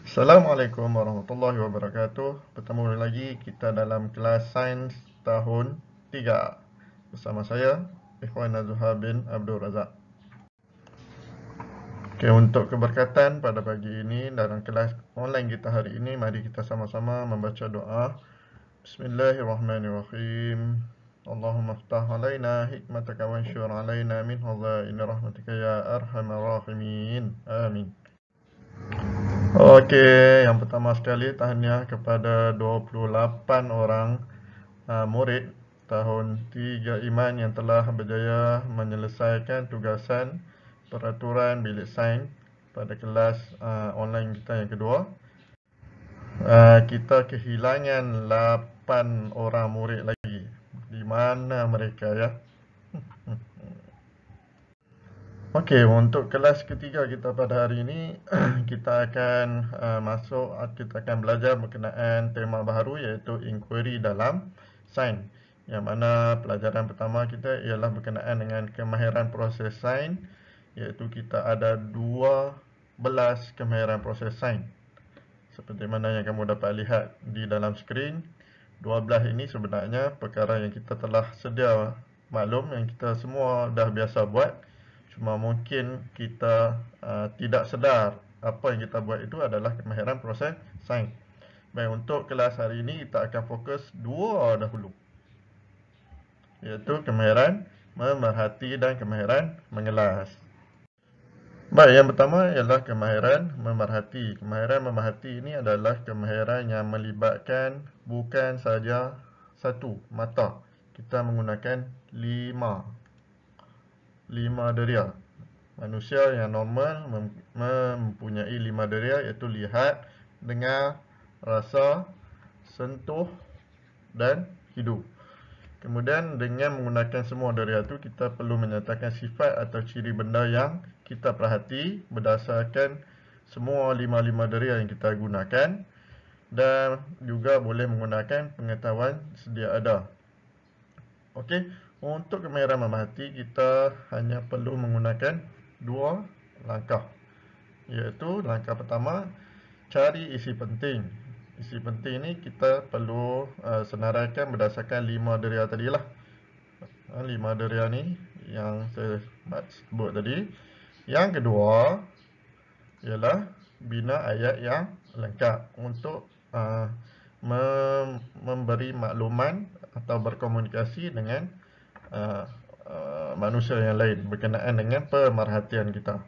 Assalamualaikum warahmatullahi wabarakatuh. Bertemu lagi kita dalam kelas sains tahun 3 bersama saya Ikhwan Nazuha bin Abdul Razak. Okey, untuk keberkatan pada pagi ini dalam kelas online kita hari ini, mari kita sama-sama membaca doa. Bismillahirrahmanirrahim. Allahumma ftah alaina hikmataka wa anshur alaina min hazaini rahmatika ya arhamar rahimin. Amin. Okey, yang pertama sekali tahniah kepada 28 orang murid tahun 3 Iman yang telah berjaya menyelesaikan tugasan peraturan bilik sains pada kelas online kita yang kedua. Kita kehilangan 8 orang murid lagi. Di mana mereka ya? Okey, untuk kelas ketiga kita pada hari ini kita akan kita akan belajar berkenaan tema baharu iaitu inquiry dalam sains. Yang mana pelajaran pertama kita ialah berkenaan dengan kemahiran proses sains, iaitu kita ada 12 kemahiran proses sains. Seperti mana yang kamu dapat lihat di dalam skrin, 12 ini sebenarnya perkara yang kita telah sedia maklum, yang kita semua dah biasa buat. Cuma mungkin kita tidak sedar apa yang kita buat itu adalah kemahiran proses sains. Baik, untuk kelas hari ini kita akan fokus dua dahulu, iaitu kemahiran memerhati dan kemahiran mengelas. Baik, yang pertama ialah kemahiran memerhati. Kemahiran memerhati ini adalah kemahiran yang melibatkan bukan saja satu mata. Kita menggunakan lima deria. Manusia yang normal mempunyai 5 deria, iaitu lihat, dengar, rasa, sentuh dan hidup. Kemudian dengan menggunakan semua deria itu, kita perlu menyatakan sifat atau ciri benda yang kita perhati berdasarkan semua 5 deria yang kita gunakan, dan juga boleh menggunakan pengetahuan sedia ada. Okey, untuk kemahiran memerhati kita hanya perlu menggunakan 2 langkah, iaitu langkah pertama, cari isi penting. Isi penting ni kita perlu senaraikan berdasarkan 5 deria tadilah. 5 deria ni yang saya sebut tadi. Yang kedua ialah bina ayat yang lengkap untuk memberi makluman atau berkomunikasi dengan manusia yang lain berkenaan dengan pemerhatian kita.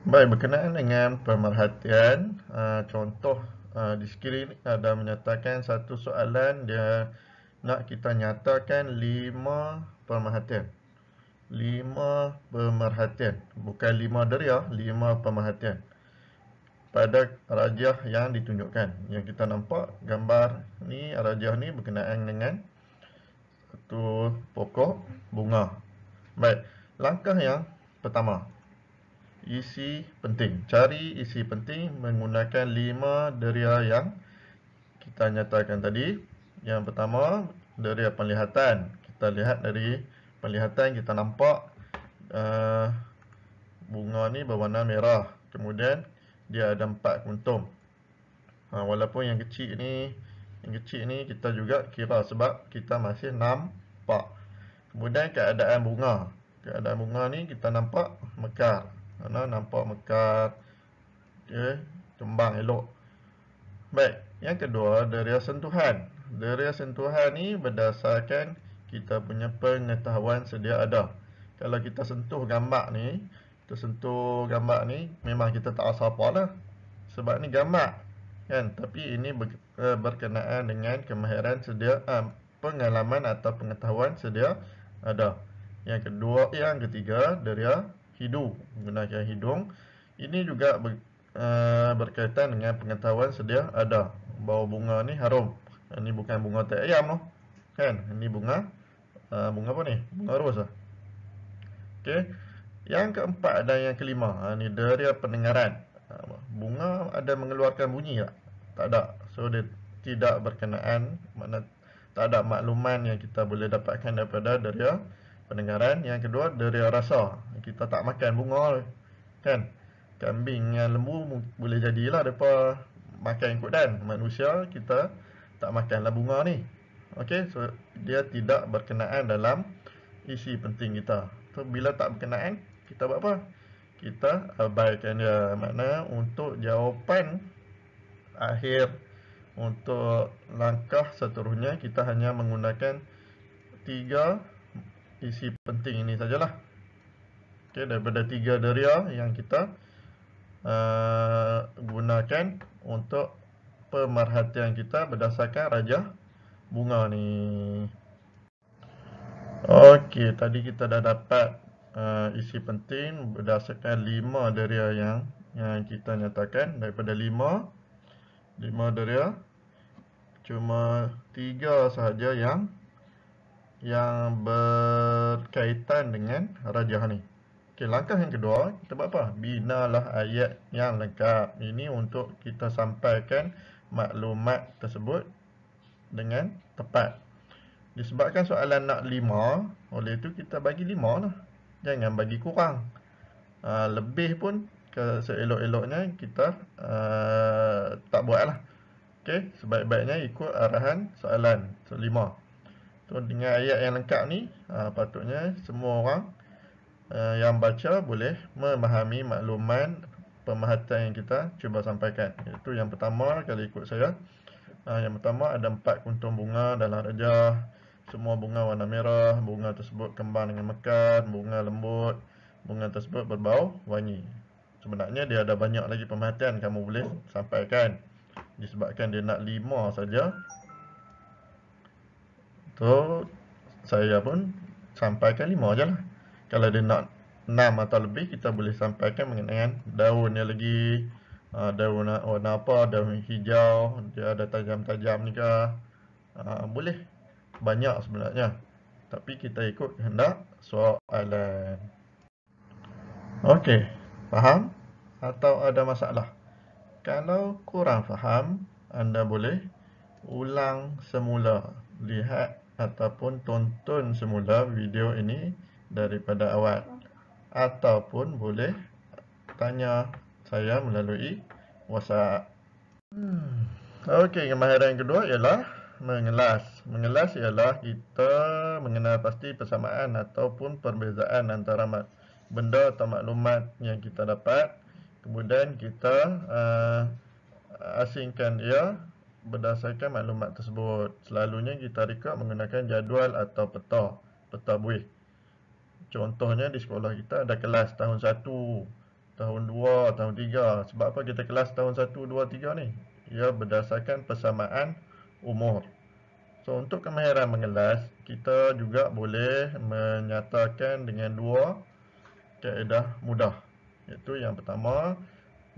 Baik, berkenaan dengan pemerhatian, contoh di skrin ada menyatakan satu soalan, dia nak kita nyatakan 5 pemerhatian. 5 pemerhatian, bukan 5 deria, 5 pemerhatian pada rajah yang ditunjukkan. Yang kita nampak gambar ni, rajah ni berkenaan dengan satu pokok bunga. Baik, langkah yang pertama, isi penting. Cari isi penting menggunakan 5 deria yang kita nyatakan tadi. Yang pertama, deria penglihatan. Kita lihat dari penglihatan, kita nampak bunga ni berwarna merah. Kemudian dia ada 4 kuntum. Walaupun yang kecil ni kita juga kira sebab kita masih nampak. Kemudian keadaan bunga. Keadaan bunga ni kita nampak mekar. Nampak mekar, kembang elok. Baik, yang kedua, deria sentuhan. Deria sentuhan ni berdasarkan kita punya pengetahuan sedia ada. Kalau kita sentuh gambar ni, memang kita tak rasa apa lah, sebab ni gambar kan. Tapi ini berkenaan dengan kemahiran sedia, pengalaman atau pengetahuan sedia ada. Yang ketiga, deria hidung, menggunakan hidung. Ini juga berkaitan dengan pengetahuan sedia ada. Bau bunga ni harum. Ini bukan bunga tai ayam noh, kan? Ini bunga apa ni? Bunga ros lah. Okey. Yang keempat dan yang kelima, ni deria pendengaran. Bunga ada mengeluarkan bunyi tak? Tak ada. So dia tidak berkenaan, makna tak ada makluman yang kita boleh dapatkan daripada deria pendengaran. Yang kedua, deria rasa. Kita tak makan bunga kan, Kambing dengan lembu boleh jadilah mereka makan ikut manusia kita tak makanlah bunga ni. Okey, so dia tidak berkenaan dalam isi penting kita. So bila tak berkenaan, kita buat apa? Kita abaikan dia. Makna untuk jawapan akhir, untuk langkah seterusnya kita hanya menggunakan 3 isi penting ini sajalah. Okey, daripada 3 deria yang kita gunakan untuk pemerhatian kita berdasarkan rajah bunga ni. Okey, tadi kita dah dapat isi penting berdasarkan 5 deria yang kita nyatakan. Daripada 5 deria, cuma 3 sahaja yang berkaitan dengan rajah ni. Okey, langkah yang kedua, kita buat apa? Binalah ayat yang lengkap. Ini untuk kita sampaikan maklumat tersebut dengan tepat. Disebabkan soalan nak 5, oleh itu kita bagi 5 lah. Jangan bagi kurang. Lebih pun seelok-eloknya kita tak buat lah. Okey, sebaik-baiknya ikut arahan soalan. So 5. So dengan ayat yang lengkap ni, patutnya semua orang yang baca boleh memahami makluman pemerhatian yang kita cuba sampaikan. Itu yang pertama, kalau ikut saya. Yang pertama, ada 4 kuntum bunga dalam rajah. Semua bunga warna merah. Bunga tersebut kembang dengan mekar. Bunga lembut. Bunga tersebut berbau wangi. Sebenarnya dia ada banyak lagi pemerhatian kamu boleh sampaikan. Disebabkan dia nak 5 saja, so saya pun sampaikan 5 je lah. Kalau dia nak 6 atau lebih, kita boleh sampaikan mengenai daunnya lagi. Daun warna apa, daun hijau, dia ada tajam-tajam ni ke. Boleh banyak sebenarnya, tapi kita ikut kehendak soalan. Okey, faham atau ada masalah? Kalau kurang faham, anda boleh ulang semula. Lihat ataupun tonton semula video ini daripada awal. Ataupun boleh tanya saya melalui WhatsApp. Okey, kemahiran kedua ialah mengelas. Mengelas ialah kita mengenal pasti persamaan ataupun perbezaan antara benda atau maklumat yang kita dapat. Kemudian kita asingkan dia berdasarkan maklumat tersebut. Selalunya kita rekod menggunakan jadual atau peta buih. Contohnya di sekolah kita ada kelas tahun 1, tahun 2, tahun 3. Sebab apa kita kelas tahun 1, 2, 3 ni? Ia berdasarkan persamaan umur. So untuk kemahiran mengelas, kita juga boleh menyatakan dengan 2 kaedah mudah. Iaitu yang pertama,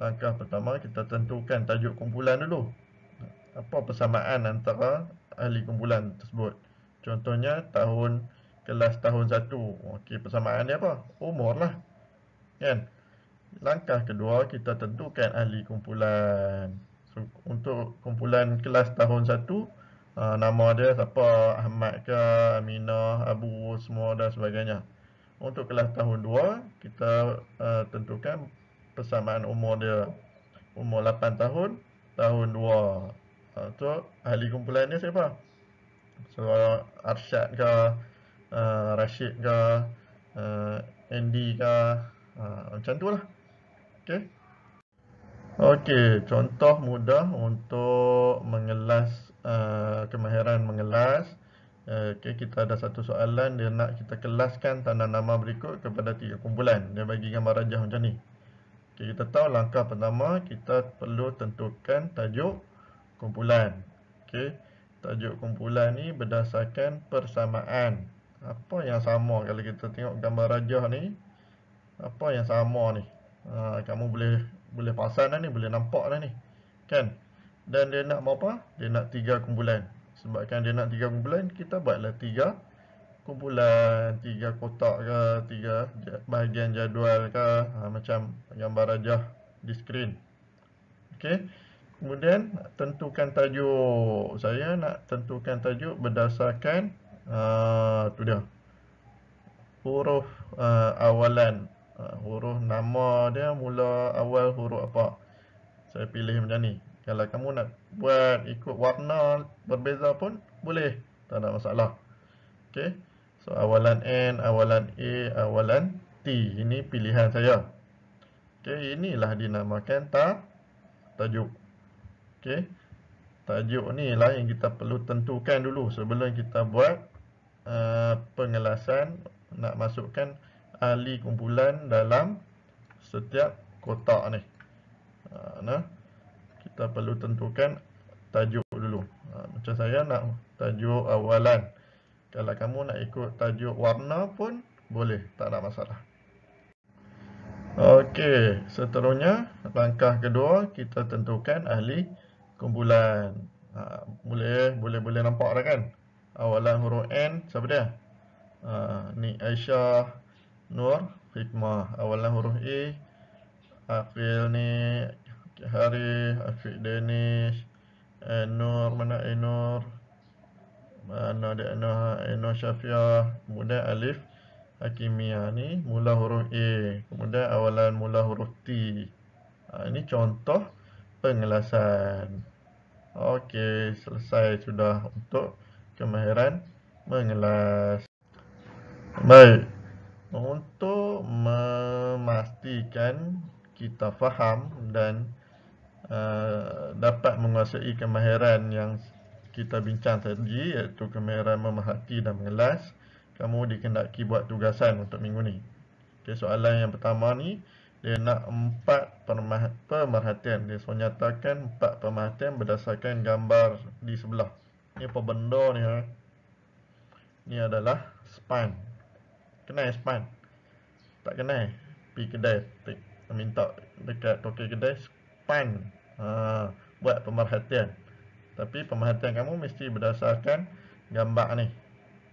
langkah pertama kita tentukan tajuk kumpulan dulu. Apa persamaan antara ahli kumpulan tersebut? Contohnya kelas tahun 1. Okey, persamaan dia apa? Umur lah. Kan? Langkah kedua, kita tentukan ahli kumpulan. So, untuk kumpulan kelas tahun 1, nama dia siapa? Ahmad ke, Aminah, Abu, semua dan sebagainya. Untuk kelas tahun 2, kita tentukan persamaan umur dia. Umur 8 tahun, tahun 2. So, ahli kumpulan ni siapa? So, Arsyad ke, Rashid ke, Andy ke, macam tu lah. Okey. Okey, contoh mudah untuk mengelas, kemahiran mengelas. Okey, kita ada satu soalan, dia nak kita kelaskan tanda nama berikut kepada 3 kumpulan. Dia bagi gambar rajah macam ni. Okey, kita tahu langkah pertama, kita perlu tentukan tajuk kumpulan. Okey, tajuk kumpulan ni berdasarkan persamaan. Apa yang sama kalau kita tengok gambar rajah ni? Apa yang sama ni? Kamu boleh perasan dah ni, boleh nampak dah ni. Kan? Dan dia nak berapa? Dia nak 3 kumpulan. Sebabkan dia nak 3 kumpulan, kita buatlah 3 kumpulan, 3 kotak ke, 3 bahagian jadual ke, macam gambar rajah di skrin. Okey. Kemudian tentukan tajuk. Saya nak tentukan tajuk berdasarkan tu dia, huruf awalan huruf nama dia mula awal huruf apa. Saya pilih macam ni. Kalau kamu nak buat ikut warna berbeza pun boleh, tak ada masalah. Okey. So awalan N, awalan A, awalan T. Ini pilihan saya. Okey, inilah dinamakan tajuk. Okey. Tajuk ni lah yang kita perlu tentukan dulu sebelum kita buat pengelasan, nak masukkan ahli kumpulan dalam setiap kotak ni. Nah, kita perlu tentukan tajuk dulu. Macam saya nak tajuk awalan. Kalau kamu nak ikut tajuk warna pun boleh, tak ada masalah. Okey, seterusnya langkah kedua kita tentukan ahli kumpulan. Boleh nampak dah kan? Awalan huruf N siapa dia? Ni Aisyah, Nur, Hikmah. Awalan huruf A, Aqil ni Harith, Afiq Danish, Nur, mana Nur? Mana dia Nur Syafiah. Kemudian Alif Hakimiyah ni mula huruf A. Kemudian awalan mula huruf T. Ini contoh pengelasan. Okey, selesai sudah untuk kemahiran mengelas. Baik. Untuk memastikan kita faham dan dapat menguasai kemahiran yang kita bincang tadi, iaitu kemahiran memerhati dan mengelas, kamu dikehendaki buat tugasan untuk minggu ni. Okay, soalan yang pertama ni, dia nak 4 pemerhatian. Dia menyatakan 4 pemerhatian berdasarkan gambar di sebelah. Ni apa benda ni? Ni adalah span. Kenal span? Tak kenal? Pergi kedai, minta dekat tokey kedai span. Buat pemerhatian. Tapi pemerhatian kamu mesti berdasarkan gambar ni.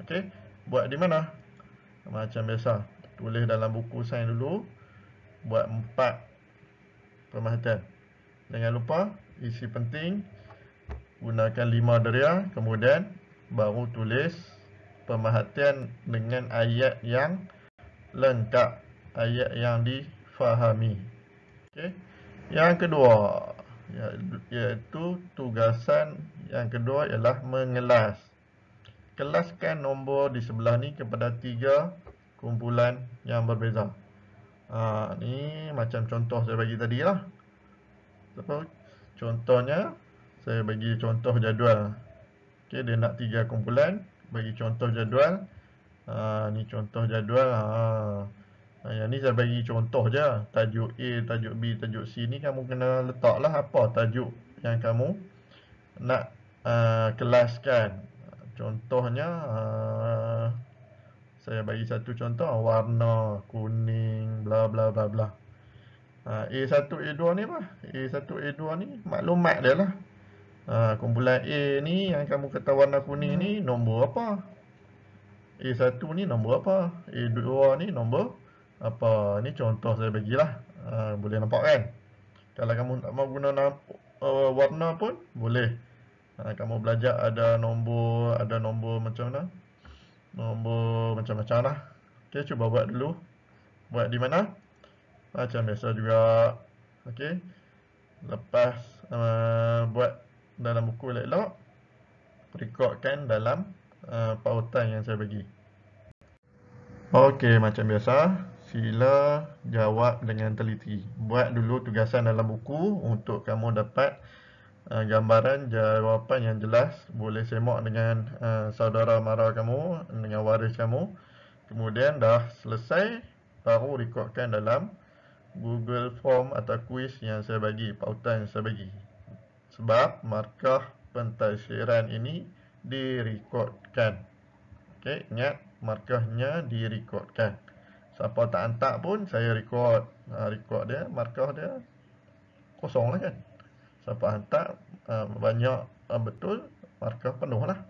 Okey, buat di mana? Macam biasa, tulis dalam buku sains dulu. Buat 4 pemerhatian. Jangan lupa isi penting, gunakan 5 deria, kemudian baru tulis pemerhatian dengan ayat yang lengkap, ayat yang difahami. Okey. Yang kedua, iaitu tugasan yang kedua ialah mengelas. Kelaskan nombor di sebelah ni kepada 3 kumpulan yang berbeza. Ni macam contoh saya bagi tadi lah. Contohnya, saya bagi contoh jadual. Okey, dia nak 3 kumpulan, bagi contoh jadual. Ni contoh jadual. Yang ni saya bagi contoh je. Tajuk A, tajuk B, tajuk C ni kamu kena letaklah apa tajuk yang kamu nak kelaskan. Contohnya, saya bagi satu contoh, warna kuning, bla bla bla bla. A1, A2 ni apa? A1, A2 ni maklumat dia lah. Kumpulan A ni yang kamu kata warna kuning ni nombor apa? A1 ni nombor apa? A2 ni nombor apa? Ni contoh saya bagilah. Boleh nampak kan? Kalau kamu tak mau guna warna pun boleh. Kamu belajar ada nombor macam mana? Nombor macam-macam lah. Okey, cuba buat dulu. Buat di mana? Macam biasa juga. Okey. Lepas buat dalam buku elok-elok, rekodkan dalam pautan yang saya bagi. Okey, macam biasa, sila jawab dengan teliti. Buat dulu tugasan dalam buku untuk kamu dapat gambaran jawapan yang jelas. Boleh semak dengan saudara mara kamu, dengan waris kamu. Kemudian dah selesai, baru rekodkan dalam Google Form atau quiz yang saya bagi, pautan yang saya bagi. Sebab markah pentadsiran ini direkodkan. Okey, ingat markahnya direkodkan. Siapa tak hantar pun saya rekod. Rekod dia, markah dia kosong lah kan. Siapa hantar banyak betul, markah penuh lah.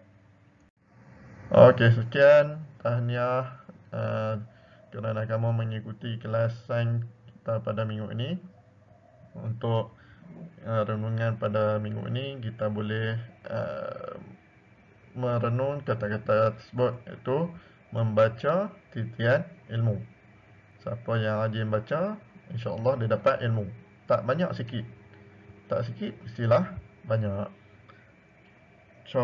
Okey, sekian. Tahniah kerana kamu mengikuti kelas sains kita pada minggu ini. Untuk renungan pada minggu ini, kita boleh merenung kata-kata tersebut, iaitu membaca titian ilmu. Siapa yang rajin baca, insya-Allah dia dapat ilmu. Tak banyak sikit. Tak sikit mestilah banyak. So,